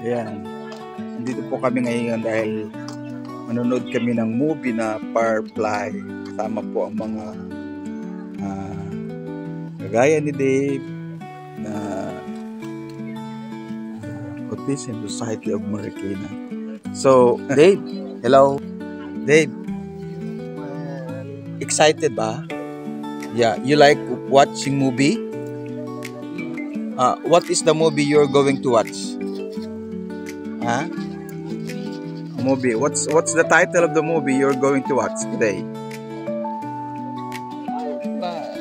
Ayan. Nandito po kami ngayon dahil manonood kami ng movie na Firefly. Kasama po ang mga kagaya ni Dave na Autism Society of Marikina. So, Dave, hello. Dave, excited ba? Yeah, you like watching movie? What is the movie you're going to watch? Huh? A movie. What's the title of the movie you're going to watch today?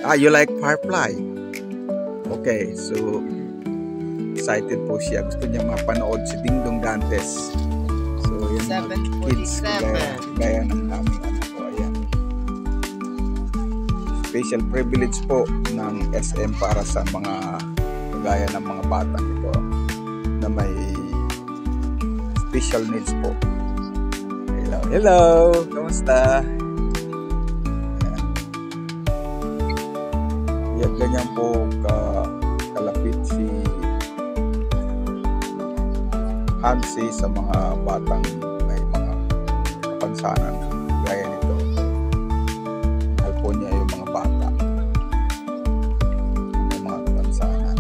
You like Firefly? Okay, so excited po siya. Gusto niya mapanood si Ding Dong Dantes. So, yan kids. Gaya ng aming anak ko. Ayan. Special privilege po ng SM para sa mga gaya ng mga batang ito na may special needs po. Hello, hello! Kamusta? Yan, ganyan po kalapit si Hansi sa mga batang may mga kapansanan gaya nito. Mahal po niya yung mga bata may mga kapansanan.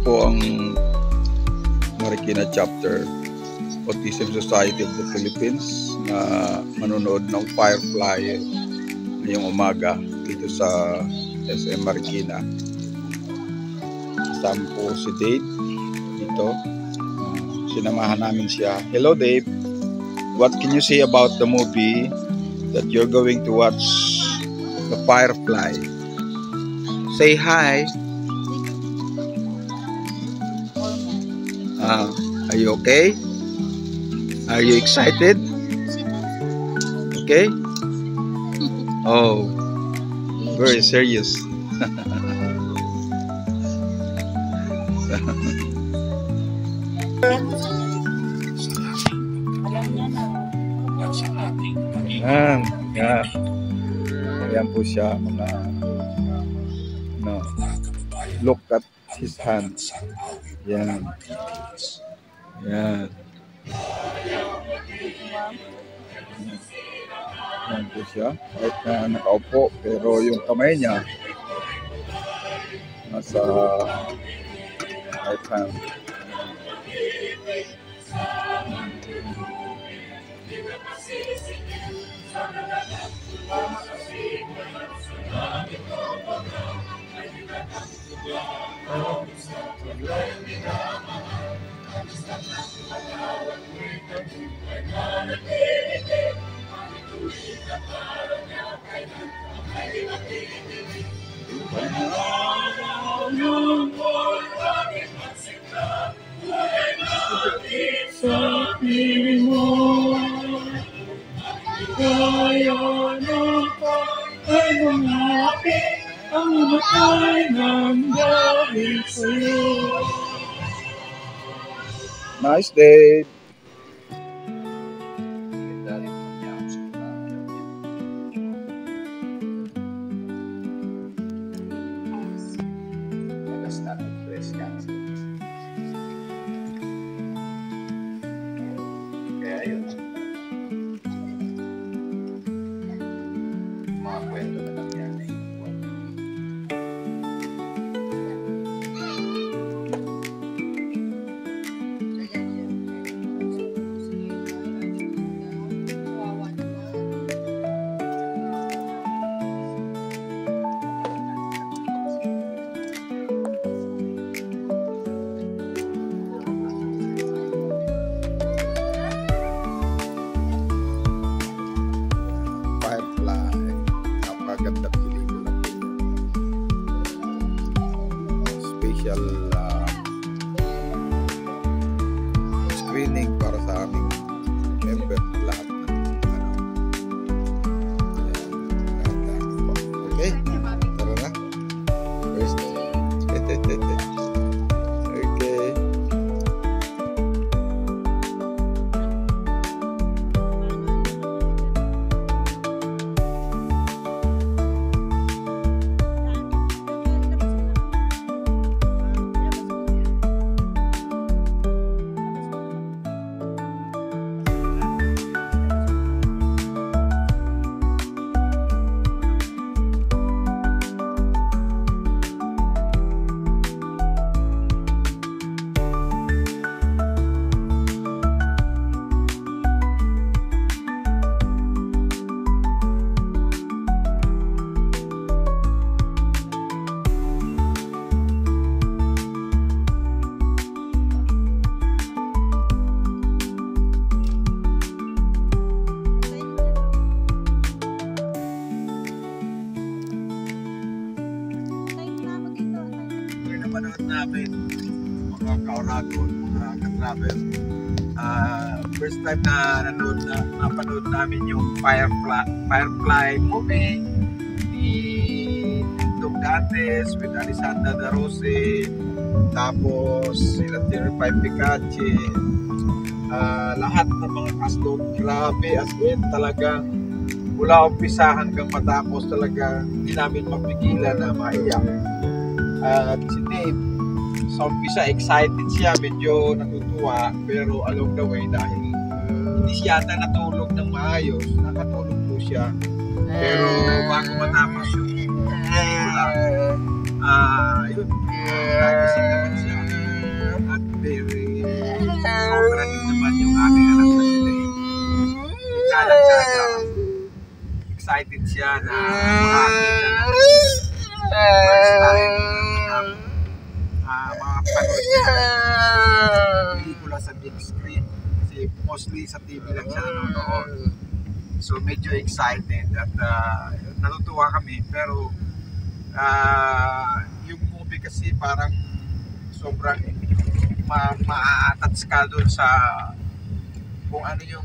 Po ang Marikina Chapter Autism Society of the Philippines na manonood ng Firefly ngayong umaga dito sa SM Marikina. Kasama po si Dave dito. Sinamahan namin siya. Hello Dave, what can you say about the movie that you're going to watch, the Firefly? Say hi. Are you okay? Are you excited? Okay? Oh, very serious. Yeah. Ayan po siya mga look at his hands. Yan. Yan. Yan po siya. Kahit na nakaupo, pero yung kamay niya nasa right hand. Nice day. Kaya yun. Mga kwento na lang yan. special screening para sa aming member lahat ng ano. Okay, tara na. First. Okay. Napanood namin mga ka-Oragon, mga ka-travel. First time na napanood namin yung Firefly movie ni Dong Dantes with Alisanda Da Rose, tapos sila Terrify Picache, lahat ng mga cast doon, grabe as in talaga mula umpisa hanggang matapos talaga hindi namin mapigilan na maiyak. At si Dave, sa umpisa excited siya, medyo natutuwa, pero along the way dahil hindi siya yata natulog ng maayos, nakatulog po siya. Pero bago matapos yung pelikula, yun, nagising naman siya. At very sobra din naman yung aming anak na si Dave. Talaga excited siya na makakita na first time mga panood niya pelikula sa big screen kasi mostly sa TV lang siya nanonood. So medyo excited at natutuwa kami, pero yung movie kasi parang sobrang ma-attach ka doon sa kung ano yung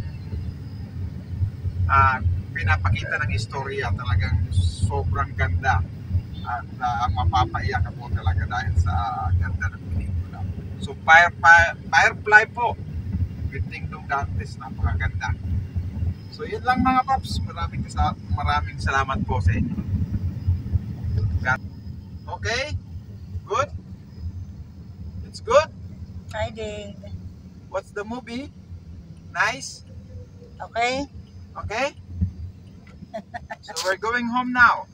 pinapakita ng istorya. Talagang sobrang ganda at mapapaiyak po talaga dahil sa ganda ng pelikula. So Firefly po with Dong Dantes, napakaganda. So yun lang mga paps, maraming salamat po sa inyo. Okay, good, it's good. Hi, Dave. What's the movie? Nice. Okay? Okay. So we're going home now.